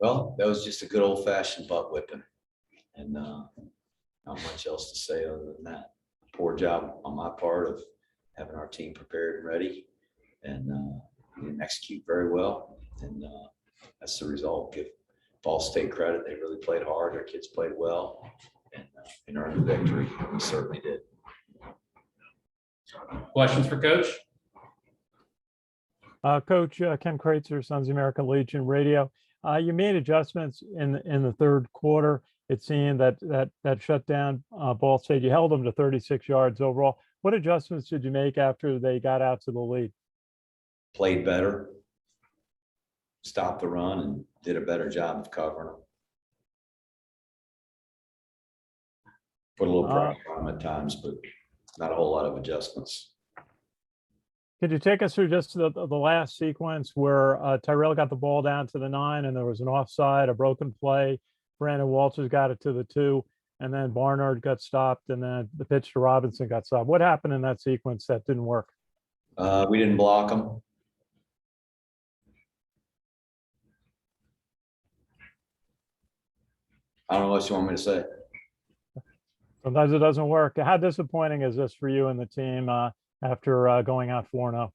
Well, that was just a good old fashioned butt whipping, and not much else to say other than that. Poor job on my part of having our team prepared and ready, and we didn't execute very well, and that's the result. Give Ball State credit; they really played hard. Our kids played well, and earned the victory. We certainly did. Questions for Coach? Coach Ken Kreitzer, Sons of American Legion Radio. You made adjustments in the third quarter. It seemed that shut down Ball State. You held them to 36 yards overall. What adjustments did you make after they got out to the lead? Played better, stopped the run, and did a better job of covering them. Put a little pressure on them at times, but not a whole lot of adjustments. Could you take us through just the last sequence where Tyrell got the ball down to the 9 and there was an offside, a broken play. Brandon Walters got it to the 2, and then Barnard got stopped, and then the pitch to Robinson got stopped. What happened in that sequence that didn't work? We didn't block them. I don't know what you want me to say. Sometimes it doesn't work. How disappointing is this for you and the team after going out 4-0?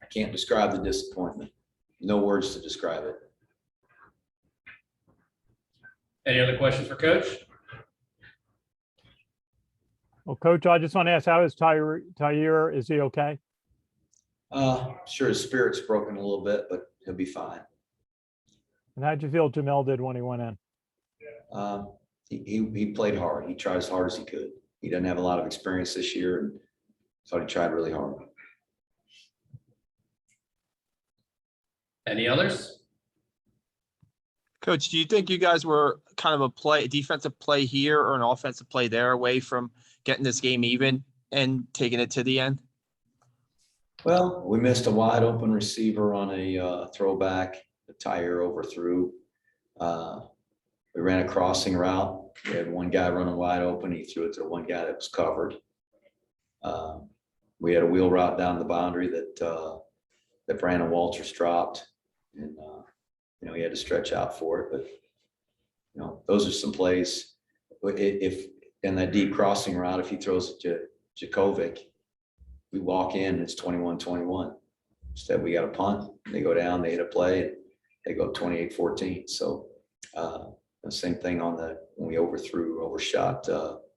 I can't describe the disappointment. No words to describe it. Any other questions for Coach? Well, Coach, I just want to ask, how is Tyre? Is he okay? Sure, his spirit's broken a little bit, but he'll be fine. And how'd you feel Jamel did when he went in? He played hard. He tried as hard as he could. He doesn't have a lot of experience this year, and so he tried really hard. Any others? Coach, do you think you guys were kind of a defensive play here or an offensive play there away from getting this game even and taking it to the end? Well, we missed a wide open receiver on a throwback. The Tyre overthrew. We ran a crossing route. We had one guy running wide open. He threw it to one guy that was covered. We had a wheel route down the boundary that Brandon Walters dropped, and he had to stretch out for it. But those are some plays. If in that deep crossing route, if he throws it to Jakovic, we walk in, it's 21-21. Instead, we got a punt. They go down, they hit a play, and they go 28-14. So the same thing when we overshot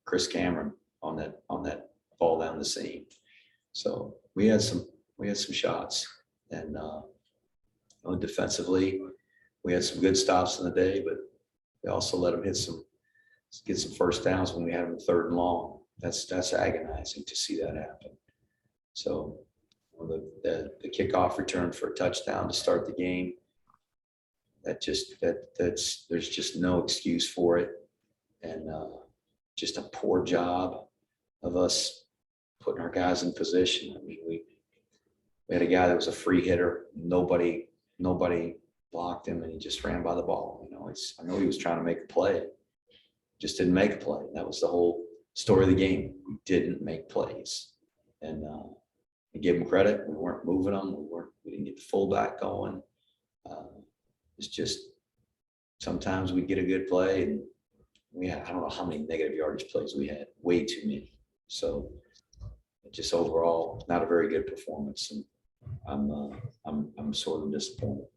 Chris Cameron on that ball down the seam. So we had some shots, and defensively, we had some good stops in the day, but we also let them get some first downs when we had them 3rd and long. That's agonizing to see that happen. So the kickoff return for a touchdown to start the game, there's just no excuse for it, and just a poor job of us putting our guys in position. I mean, we had a guy that was a free hitter. Nobody blocked him, and he just ran by the ball. I know he was trying to make a play, just didn't make a play. That was the whole story of the game. We didn't make plays, and I give him credit. We weren't moving them. We didn't get the fullback going. It's just sometimes we get a good play, and I don't know how many negative yardage plays we had. Way too many. So just overall, not a very good performance, and I'm sort of disappointed.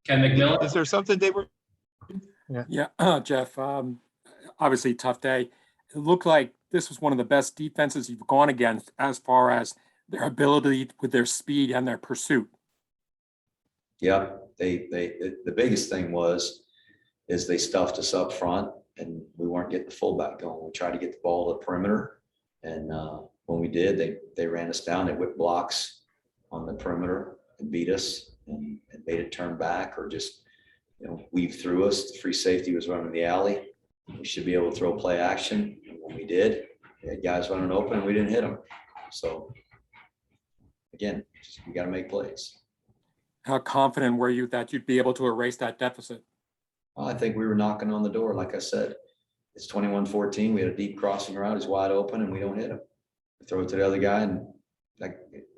Ken McMillan? Is there something they were? Yeah, Jeff, obviously tough day. It looked like this was one of the best defenses you've gone against as far as their ability with their speed and their pursuit. Yeah, the biggest thing is they stuffed us up front, and we weren't getting the fullback going. We tried to get the ball to the perimeter, and when we did, they ran us down. They whipped blocks on the perimeter and beat us, and made it turn back or just weave through us. The free safety was running the alley. We should be able to throw play action, and when we did, we had guys running open, and we didn't hit them. So again, we got to make plays. How confident were you that you'd be able to erase that deficit? Well, I think we were knocking on the door. Like I said, it's 21-14. We had a deep crossing route. He's wide open, and we don't hit him. We throw it to the other guy, and the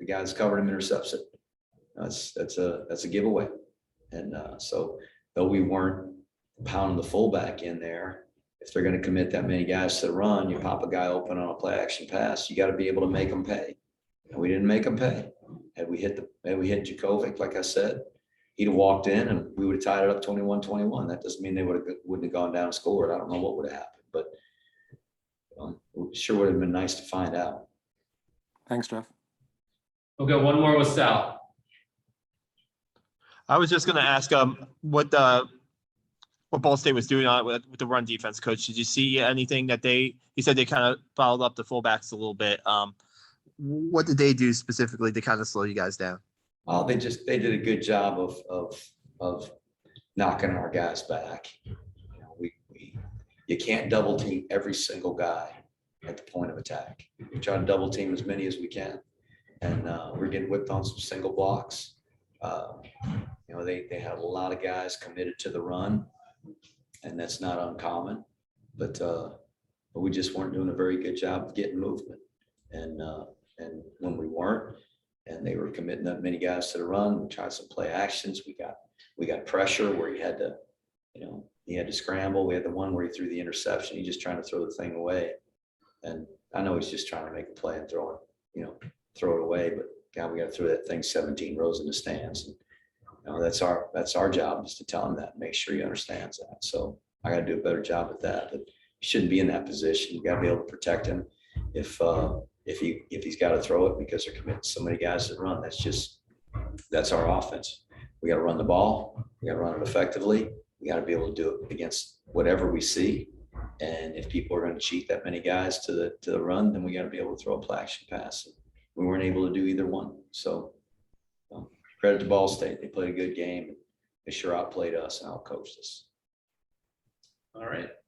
guy that's covered him intercepts it. That's a giveaway. And so though we weren't pounding the fullback in there, if they're going to commit that many guys to the run, you pop a guy open on a play action pass, you got to be able to make them pay. And we didn't make them pay. Had we hit Djokovic, like I said, he'd have walked in and we would have tied it up 21-21. That doesn't mean they wouldn't have gone down and scored. I don't know what would have happened, but it sure would have been nice to find out. Thanks, Jeff. We'll go one more with Sal. I was just going to ask what Ball State was doing on it with the run defense, coach. Did you see anything that you said they kind of fouled up the fullbacks a little bit. What did they do specifically to kind of slow you guys down? Oh, they did a good job of knocking our guys back. You can't double team every single guy at the point of attack. We try to double team as many as we can. And we're getting whipped on some single blocks. They had a lot of guys committed to the run, and that's not uncommon. But we just weren't doing a very good job of getting movement. And when we weren't, and they were committing that many guys to the run, we tried some play actions. We got pressure where he had to scramble. We had the one where he threw the interception. He's just trying to throw the thing away. And I know he's just trying to make a play and throw it away. But God, we got to throw that thing 17 rows in the stands. And that's our job, is to tell him that, make sure he understands that. So I got to do a better job at that. But he shouldn't be in that position. You got to be able to protect him. If he's got to throw it because they're committing so many guys to run, that's our offense. We got to run the ball. We got to run it effectively. We got to be able to do it against whatever we see. And if people are going to cheat that many guys to the run, then we got to be able to throw a play action pass. We weren't able to do either one. So credit to Ball State. They played a good game. They sure outplayed us and outcoached us. All right.